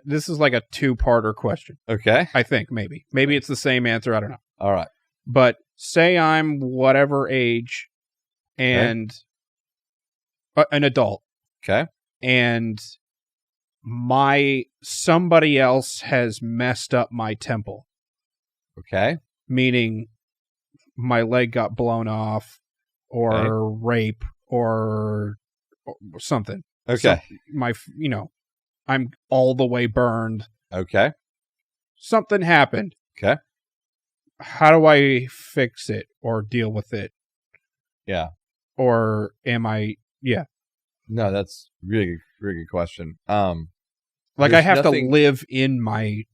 this is like a two-parter question. Okay. I think maybe it's the same answer. I don't know. All right. But say I'm whatever age and an adult. Okay. And somebody else has messed up my temple. Okay. Meaning my leg got blown off or rape or something. Okay. So I'm all the way burned. Okay. Something happened. Okay. How do I fix it or deal with it? Yeah. Or am I? Yeah. No, that's really good question. Like I have to live in my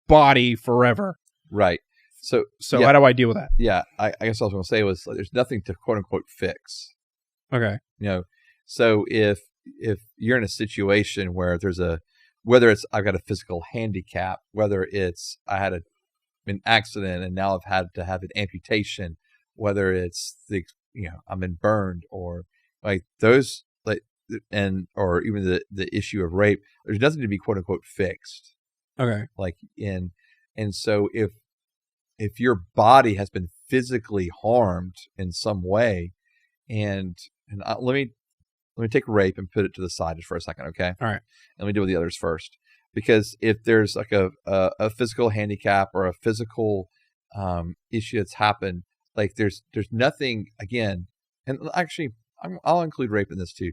body forever. Right. So yeah. How do I deal with that? Yeah. I guess what I was going to say was there's nothing to quote unquote fix. Okay. So if you're in a situation where whether it's I've got a physical handicap, whether it's I had an accident and now I've had to have an amputation, whether it's I'm been burned or like those or even the issue of rape, there's nothing to be quote unquote fixed. Okay. And so if your body has been physically harmed in some way, and let me take rape and put it to the side just for a second, okay? All right. Let me deal with the others first, because if there's like a physical handicap or a physical issue that's happened, like there's nothing again, and actually I'll include rape in this too.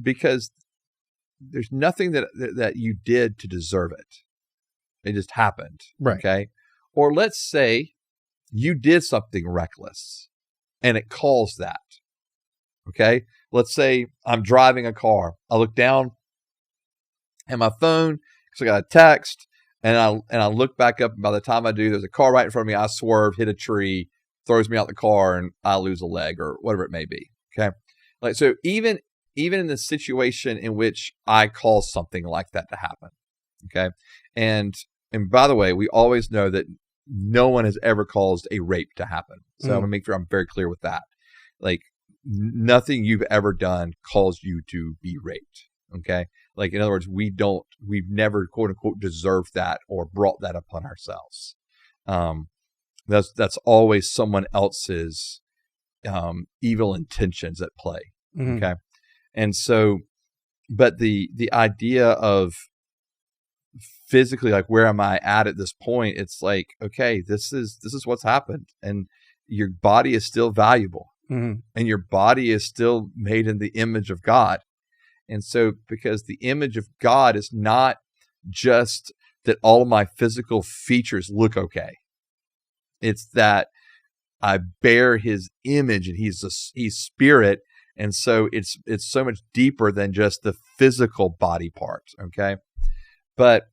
Because there's nothing that you did to deserve it. It just happened. Right. Okay. Or let's say you did something reckless and it caused that. Okay. Let's say I'm driving a car. I look down at my phone because I got a text and I look back up, and by the time I do, there's a car right in front of me. I swerve, hit a tree, throws me out the car, and I lose a leg or whatever it may be. Okay. Like, so even in the situation in which I cause something like that to happen. Okay. And by the way, we always know that no one has ever caused a rape to happen. So I'm going to make sure I'm very clear with that. Like nothing you've ever done caused you to be raped. Okay. Like in other words, we've never quote unquote deserved that or brought that upon ourselves. That's always someone else's evil intentions at play. Mm-hmm. Okay. And so, but the idea of physically, like, where am I at this point? It's like, okay, this is what's happened, and your body is still valuable, mm-hmm. and your body is still made in the image of God. And so, because the image of God is not just that all of my physical features look okay, it's that I bear His image, and He's spirit. And so it's so much deeper than just the physical body parts, okay? But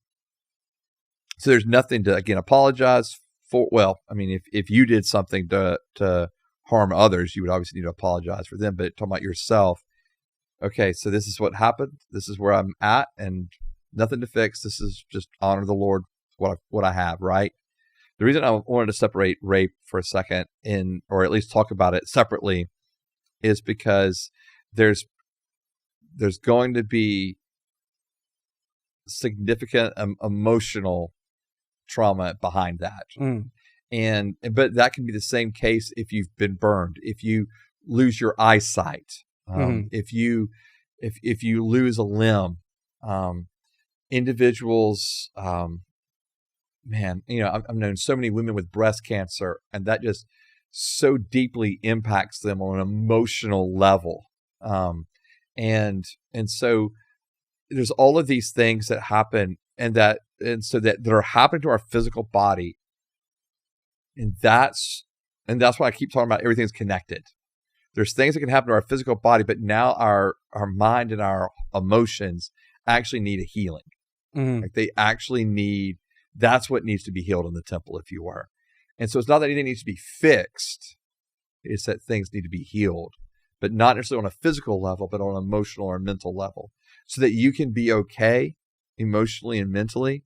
so there's nothing to, again, apologize for. Well, I mean, if you did something to harm others, you would obviously need to apologize for them. But talking about yourself, okay, so this is what happened. This is where I'm at, and nothing to fix. This is just honor the Lord, what I have, right? The reason I wanted to separate rape for a second, or at least talk about it separately, is because there's going to be significant emotional trauma behind that. But that can be the same case if you've been burned, if you lose your eyesight, if you lose a limb, individuals, man, I've known so many women with breast cancer, and that just so deeply impacts them on an emotional level. And so there's all of these things that happen that are happening to our physical body. And that's why I keep talking about everything's connected. There's things that can happen to our physical body, but now our mind and our emotions actually need a healing. Mm-hmm. Like they actually that's what needs to be healed in the temple, if you were. And so it's not that anything needs to be fixed. It's that things need to be healed, but not necessarily on a physical level, but on an emotional or mental level, so that you can be okay emotionally and mentally,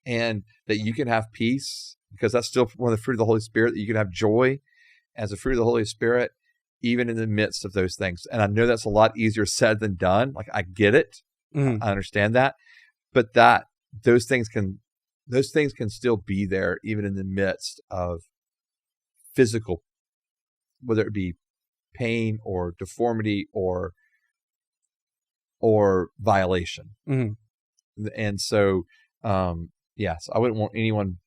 and that you can have peace, because that's still one of the fruit of the Holy Spirit, that you can have joy as a fruit of the Holy Spirit, even in the midst of those things. And I know that's a lot easier said than done. Like, I get it. Mm-hmm. I understand that. but those things can still be there even in the midst of physical, whether it be pain or deformity or violation. Mm-hmm. And so, yes, I wouldn't want anyone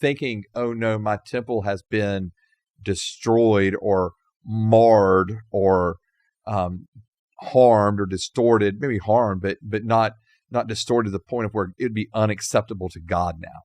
thinking, oh no, my temple has been destroyed or marred or harmed or distorted, maybe harmed, but not distorted to the point of where it would be unacceptable to God now.